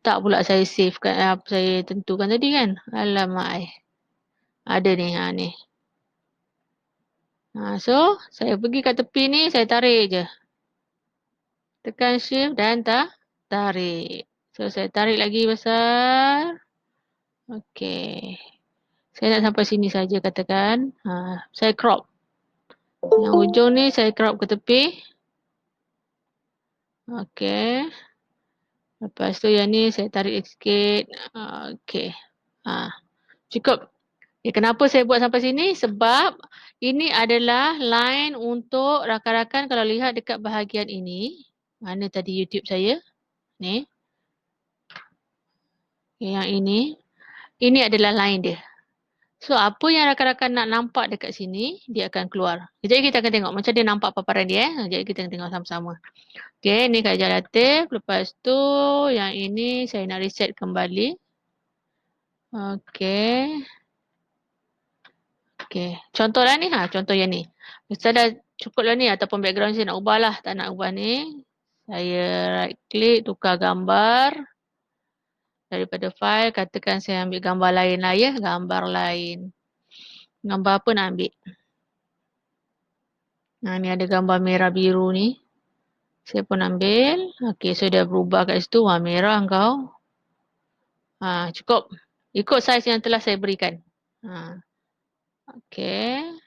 Tak pula saya save kan, saya tentukan tadi kan. Alamak. Ada ni, ni. So, saya pergi kat tepi ni, saya tarik je. Tekan shift dan tarik. So, saya tarik lagi besar. Okey. Saya nak sampai sini saja katakan. Saya crop. Yang hujung ni saya crop ke tepi. Okey. Lepas tu yang ni saya tarik sikit. Okey. Cukup. Kenapa saya buat sampai sini? Sebab ini adalah line untuk rakan-rakan kalau lihat dekat bahagian ini. Mana tadi YouTube saya? Ni. Yang ini. Ini adalah line dia. So, apa yang rakan-rakan nak nampak dekat sini, dia akan keluar. Jadi kita akan tengok macam dia nampak paparan dia. Jadi kita akan tengok sama-sama. Okay, ni kajian relatif. Lepas tu, yang ini saya nak reset kembali. Okay. Okay. Contohlah ni. Contoh yang ni. Saya dah cukuplah ni ataupun background saya nak ubah lah. Tak nak ubah ni. Saya right click, tukar gambar. Daripada file, katakan saya ambil gambar lain lah ya. Gambar lain. Gambar apa nak ambil? Ni ada gambar merah biru ni. Saya pun ambil. Okey, so dah berubah kat situ. Warna merah kau. Cukup. Ikut saiz yang telah saya berikan. Okey.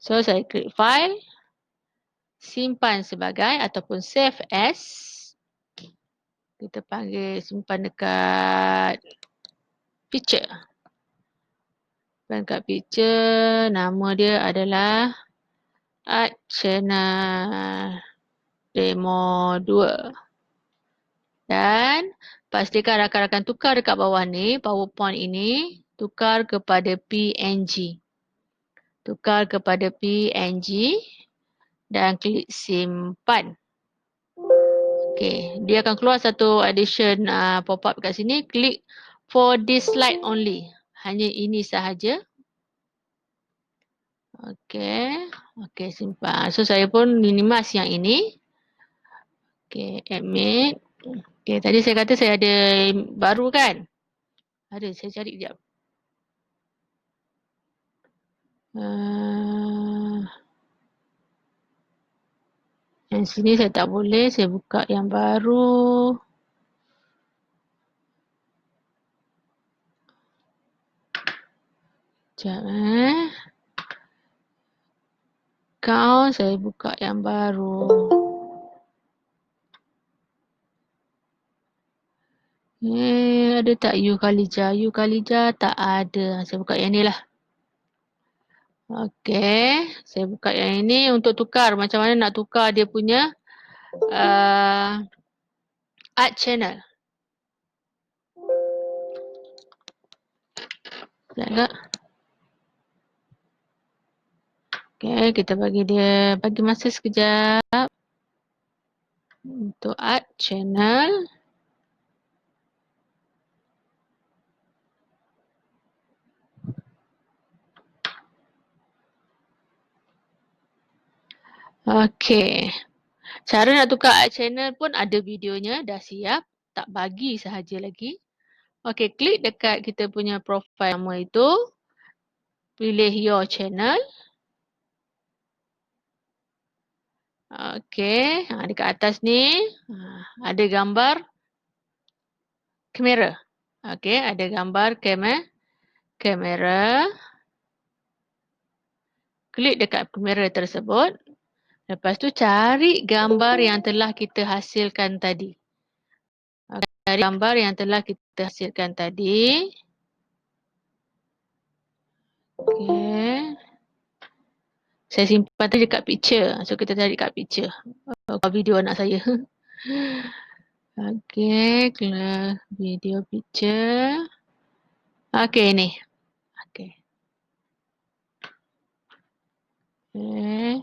So, saya klik file. Simpan sebagai ataupun save as. Kita panggil simpan dekat picture. Simpan dekat picture. Nama dia adalah Art Channel Demo 2. Dan pastikan rakan-rakan tukar dekat bawah ni, PowerPoint ini, tukar kepada PNG. Tukar kepada PNG dan klik simpan. Okey, dia akan keluar satu addition pop-up kat sini. Klik for this slide only. Hanya ini sahaja. Okey, simpan. So saya pun minimize yang ini. Okey, admit. Okey, tadi saya kata saya ada baru kan? Ada, saya cari sekejap. Yang sini saya tak boleh, saya buka yang baru. Sekejap saya buka yang baru. Ada tak U Khalija? U Khalija tak ada. Saya buka yang ni lah. Okey, saya buka yang ini untuk tukar. Macam mana nak tukar dia punya art channel. Sekejap tak? Okey, kita bagi masa sekejap. Untuk art channel. Okey. Cara nak tukar art channel pun ada videonya, dah siap. Tak bagi sahaja lagi. Okey, klik dekat kita punya profile nama itu. Pilih your channel. Okey, dekat atas ni ada gambar kamera. Okey, ada gambar kamera. Klik dekat kamera tersebut. Lepas tu cari gambar yang telah kita hasilkan tadi. Cari gambar yang telah kita hasilkan tadi. Okey. Saya simpan tadi dekat picture. So kita cari dekat picture. Video anak saya. Okay, video picture. Okay, ni. Okay. Okay.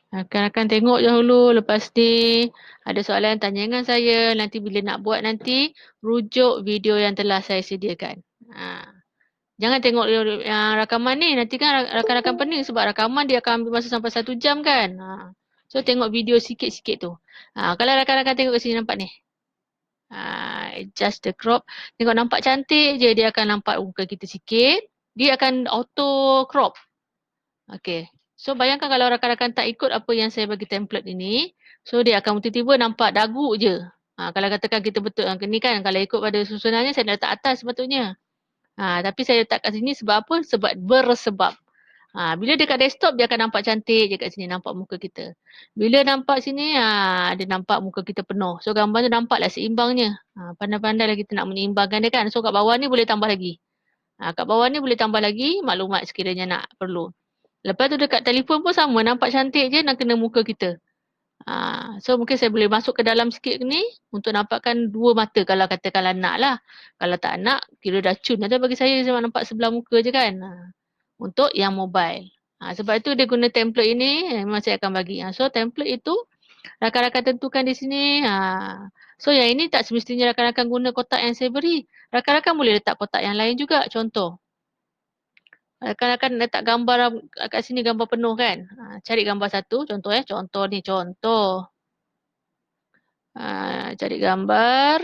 Rakan-rakan tengok je dulu. Lepas ni ada soalan tanya dengan saya. Nanti bila nak buat nanti, rujuk video yang telah saya sediakan. Jangan tengok yang rakaman ni. Nanti kan rakan-rakan pening sebab rakaman dia akan ambil masa sampai 1 jam kan. So tengok video sikit-sikit tu. Kalau rakan-rakan tengok kat sini nampak ni. Adjust the crop. Tengok nampak cantik je. Dia akan nampak muka kita sikit. Dia akan auto crop. Okay. So bayangkan kalau rakan-rakan tak ikut apa yang saya bagi template ini. So dia akan tiba-tiba nampak dagu je. Kalau katakan kita betul. Ni kan kalau ikut pada susunannya saya letak atas sepatutnya. Tapi saya letak kat sini sebab apa? Sebab bersebab. Bila dekat desktop, dia akan nampak cantik je kat sini. Nampak muka kita. Bila nampak sini, dia nampak muka kita penuh. So, gambar tu nampaklah seimbangnya. Pandai-pandailah kita nak menyeimbangkan dia kan. So, kat bawah ni boleh tambah lagi. Kat bawah ni boleh tambah lagi maklumat sekiranya nak perlu. Lepas tu dekat telefon pun sama. Nampak cantik je nak kena muka kita. So mungkin saya boleh masuk ke dalam sikit ni untuk nampakkan dua mata kalau katakanlah nak lah. Kalau tak nak, kira dah cun ada bagi saya sebab nampak sebelah muka je kan. Untuk yang mobile. Sebab itu dia guna template ini, memang saya akan bagi. So template itu rakan-rakan tentukan di sini. So yang ini tak semestinya rakan-rakan guna kotak yang saya beri. Rakan-rakan boleh letak kotak yang lain juga. Contoh. Rakan-rakan letak gambar kat sini gambar penuh kan. Cari gambar satu. Contoh Contoh ni contoh. Cari gambar.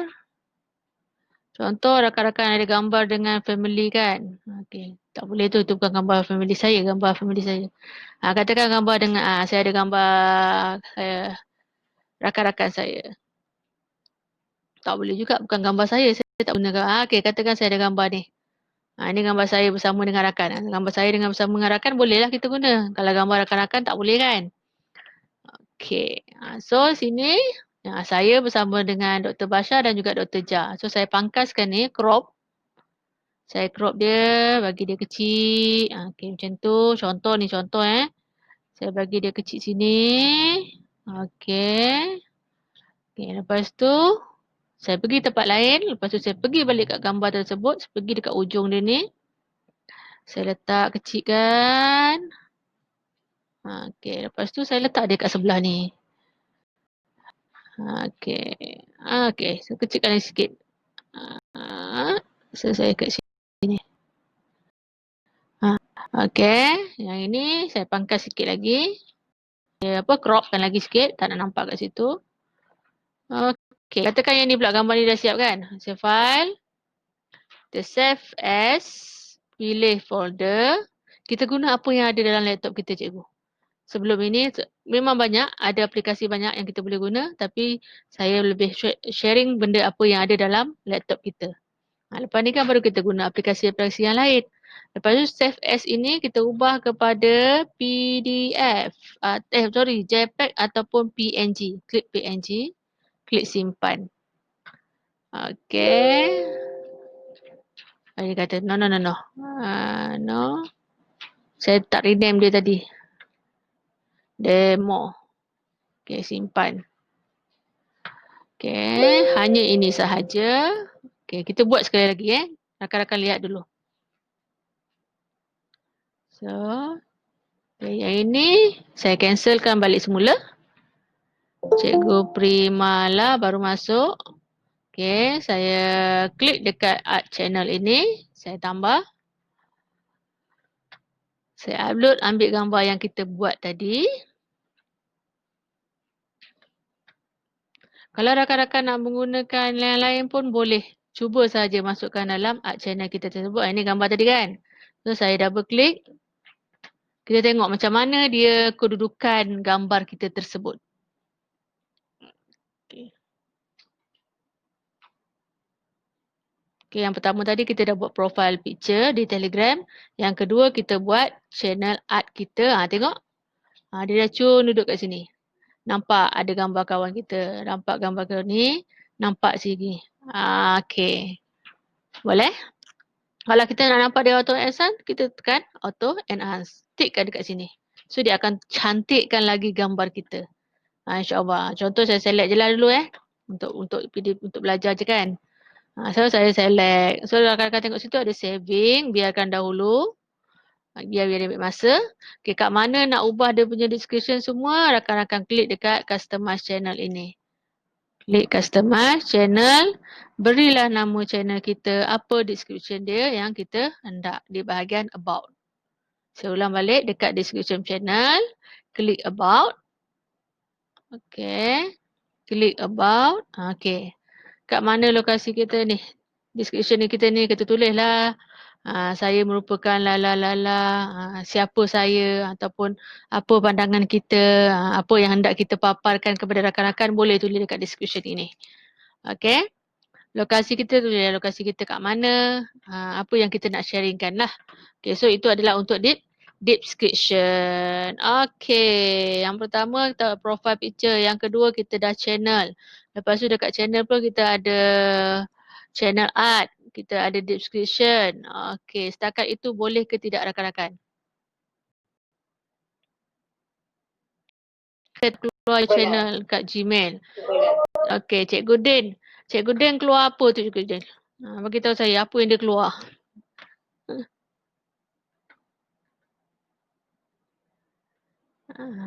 Contoh rakan-rakan ada gambar dengan family kan. Okey, tak boleh tu bukan gambar family saya, gambar family saya. Katakan gambar dengan saya ada gambar rakan-rakan saya. Tak boleh juga bukan gambar saya tak guna. Okey, katakan saya ada gambar ni. Ini gambar saya bersama dengan rakan. Gambar saya dengan bersama dengan rakan bolehlah kita guna. Kalau gambar rakan-rakan tak boleh kan. Okey. So sini saya bersama dengan Dr. Basha dan juga Dr. Ja. So saya pangkaskan ni crop. Saya crop dia, bagi dia kecil. Okey macam tu. Contoh ni contoh Saya bagi dia kecil sini. Okey. Okey lepas tu saya pergi tempat lain. Lepas tu saya pergi balik kat gambar tersebut. Saya pergi dekat ujung dia ni. Saya letak kecilkan. Okey lepas tu saya letak dia kat sebelah ni. Okey. Okey, so kecilkan lagi sikit. So saya kat sini. Okey, yang ini saya pangkas sikit lagi. Cropkan lagi sikit, tak nak nampak kat situ. Okey, katakan yang ni pula gambar ni dah siap kan. Saya file. Kita save as, pilih folder. Kita guna apa yang ada dalam laptop kita cikgu. Sebelum ini memang banyak, ada aplikasi banyak yang kita boleh guna, tapi saya lebih sharing benda apa yang ada dalam laptop kita. Lepas ni kan baru kita guna aplikasi-aplikasi yang lain. Lepas tu save as ini kita ubah kepada PDF. JPEG ataupun PNG. Klik PNG. Klik simpan. Okay. Dia kata no. No. Saya tak rename dia tadi. Demo. Okay, simpan. Okay, hanya ini sahaja. Okay, kita buat sekali lagi Rakan-rakan lihat dulu. So, okay, yang ini saya cancelkan balik semula. Cikgu Primala baru masuk. Okay, saya klik dekat art channel ini. Saya tambah. Saya upload, ambil gambar yang kita buat tadi. Kalau rakan-rakan nak menggunakan yang lain pun boleh. Cuba saja masukkan dalam art channel kita tersebut. Ini gambar tadi kan. So, saya double klik. Kita tengok macam mana dia kedudukan gambar kita tersebut. Okay. Okay, yang pertama tadi kita dah buat profile picture di Telegram. Yang kedua kita buat channel art kita. Tengok. Dia dah cun duduk kat sini. Nampak ada gambar kawan kita. Nampak gambar kawan ni. Nampak sini. Okay. Boleh? Kalau kita nak nampak dia auto enhance, kita tekan auto enhance. Tikkan dekat sini. So dia akan cantikkan lagi gambar kita. InsyaAllah. Contoh saya select je lah dulu untuk PDF untuk belajar je kan. So saya select. So rakan-rakan tengok situ ada saving, biarkan dahulu. Biar dia ambil masa. Okay, kat mana nak ubah dia punya description semua, rakan-rakan klik dekat customize channel ini. Klik customize channel, berilah nama channel kita, apa description dia yang kita hendak di bahagian about. Saya ulang balik dekat description channel, klik about. Okay, klik about. Okay, kat mana lokasi kita ni? Description ni kita tulislah. Saya merupakan siapa saya ataupun apa pandangan kita, apa yang hendak kita paparkan kepada rakan-rakan boleh tulis dekat description ini. Okay. Lokasi kita tulis lokasi kita kat mana, apa yang kita nak sharingkan lah. Okay, so itu adalah untuk description. Okay, yang pertama kita profile picture, yang kedua kita dah channel. Lepas tu dekat channel pun kita ada channel art, kita ada description. Okay, setakat itu boleh ke tidak rakan-rakan? Kita keluar channel kat Gmail. Okay, Cikgu Din. Cikgu Din keluar apa tu Cikgu Din? Bagi tahu saya apa yang dia keluar.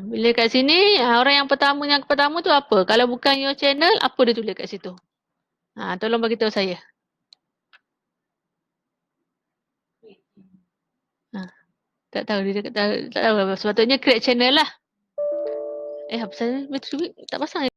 Bila kat sini, orang yang pertama tu apa? Kalau bukan your channel, apa dia tulis kat situ? Tolong bagi tahu saya. Tak tahu dia tak tahu. Sepatutnya create channel lah. Apa pasal tak pasang